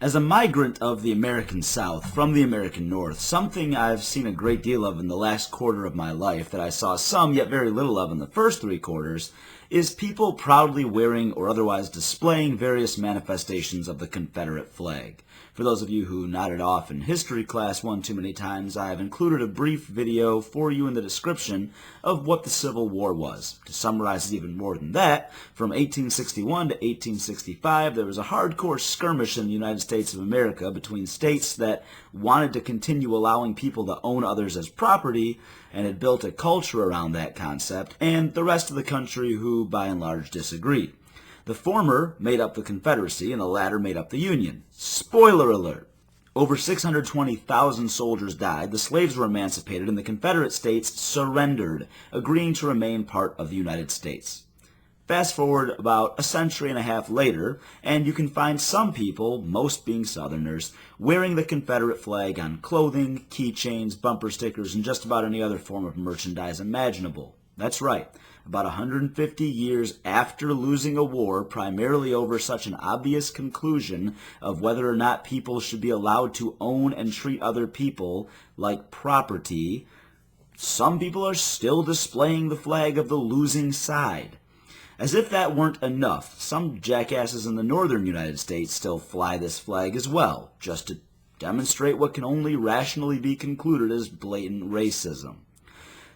As a migrant of the American South from the American North, something I've seen a great deal of in the last quarter of my life that I saw some yet very little of in the first 3 quarters is people proudly wearing or otherwise displaying various manifestations of the Confederate flag. For those of you who nodded off in history class one too many times, I have included a brief video for you in the description of what the Civil War was. To summarize it even more than that, from 1861 to 1865, there was a hardcore skirmish in the United States of America between states that wanted to continue allowing people to own others as property and had built a culture around that concept, and the rest of the country who, by and large, disagreed. The former made up the Confederacy, and the latter made up the Union. Spoiler alert! Over 620,000 soldiers died, the slaves were emancipated, and the Confederate States surrendered, agreeing to remain part of the United States. Fast forward about a century and a half later, and you can find some people, most being Southerners, wearing the Confederate flag on clothing, keychains, bumper stickers, and just about any other form of merchandise imaginable. That's right. About 150 years after losing a war, primarily over such an obvious conclusion of whether or not people should be allowed to own and treat other people like property, some people are still displaying the flag of the losing side. As if that weren't enough, some jackasses in the northern United States still fly this flag as well, just to demonstrate what can only rationally be concluded as blatant racism.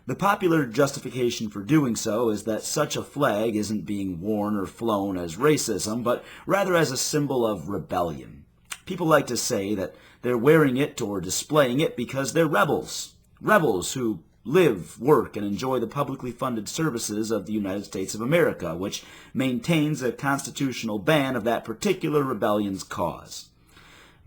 The popular justification for doing so is that such a flag isn't being worn or flown as racism, but rather as a symbol of rebellion. People like to say that they're wearing it or displaying it because they're rebels. Rebels who live, work, and enjoy the publicly funded services of the United States of America, which maintains a constitutional ban of that particular rebellion's cause.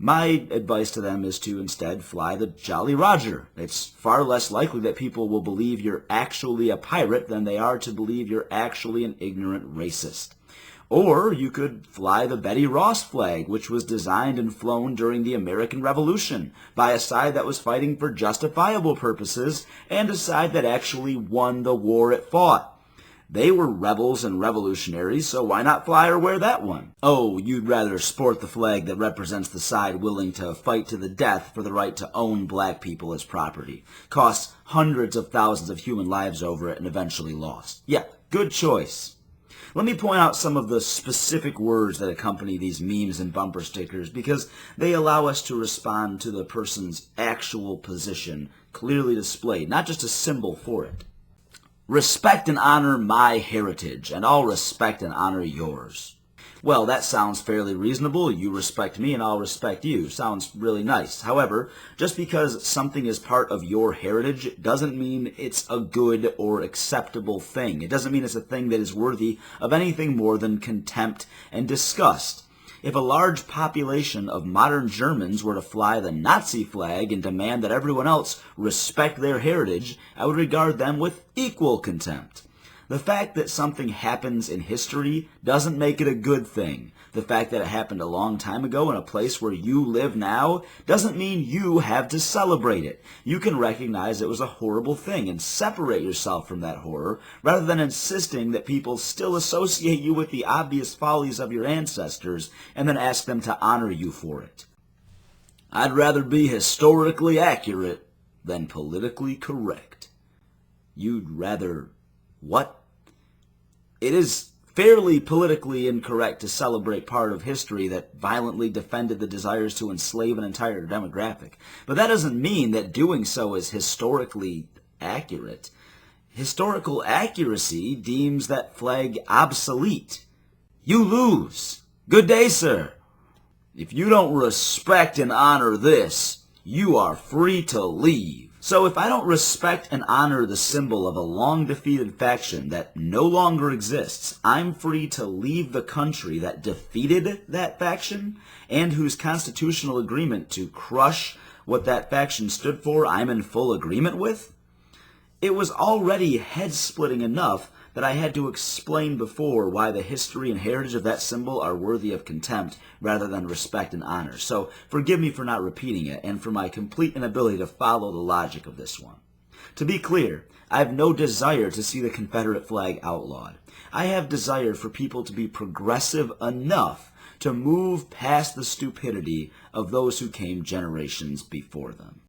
My advice to them is to instead fly the Jolly Roger. It's far less likely that people will believe you're actually a pirate than they are to believe you're actually an ignorant racist. Or you could fly the Betty Ross flag, which was designed and flown during the American Revolution by a side that was fighting for justifiable purposes and a side that actually won the war it fought. They were rebels and revolutionaries, so why not fly or wear that one? Oh, you'd rather sport the flag that represents the side willing to fight to the death for the right to own black people as property. Costs hundreds of thousands of human lives over it and eventually lost. Yeah, good choice. Let me point out some of the specific words that accompany these memes and bumper stickers because they allow us to respond to the person's actual position clearly displayed, not just a symbol for it. Respect and honor my heritage, and I'll respect and honor yours. Well, that sounds fairly reasonable. You respect me and I'll respect you. Sounds really nice. However, just because something is part of your heritage doesn't mean it's a good or acceptable thing. It doesn't mean it's a thing that is worthy of anything more than contempt and disgust. If a large population of modern Germans were to fly the Nazi flag and demand that everyone else respect their heritage, I would regard them with equal contempt. The fact that something happens in history doesn't make it a good thing. The fact that it happened a long time ago in a place where you live now doesn't mean you have to celebrate it. You can recognize it was a horrible thing and separate yourself from that horror rather than insisting that people still associate you with the obvious follies of your ancestors and then ask them to honor you for it. I'd rather be historically accurate than politically correct. You'd rather what? It is fairly politically incorrect to celebrate part of history that violently defended the desires to enslave an entire demographic. But that doesn't mean that doing so is historically accurate. Historical accuracy deems that flag obsolete. You lose. Good day, sir. If you don't respect and honor this, you are free to leave. So if I don't respect and honor the symbol of a long-defeated faction that no longer exists, I'm free to leave the country that defeated that faction and whose constitutional agreement to crush what that faction stood for I'm in full agreement with? It was already head-splitting enough that I had to explain before why the history and heritage of that symbol are worthy of contempt rather than respect and honor. So forgive me for not repeating it and for my complete inability to follow the logic of this one. To be clear, I have no desire to see the Confederate flag outlawed. I have desire for people to be progressive enough to move past the stupidity of those who came generations before them.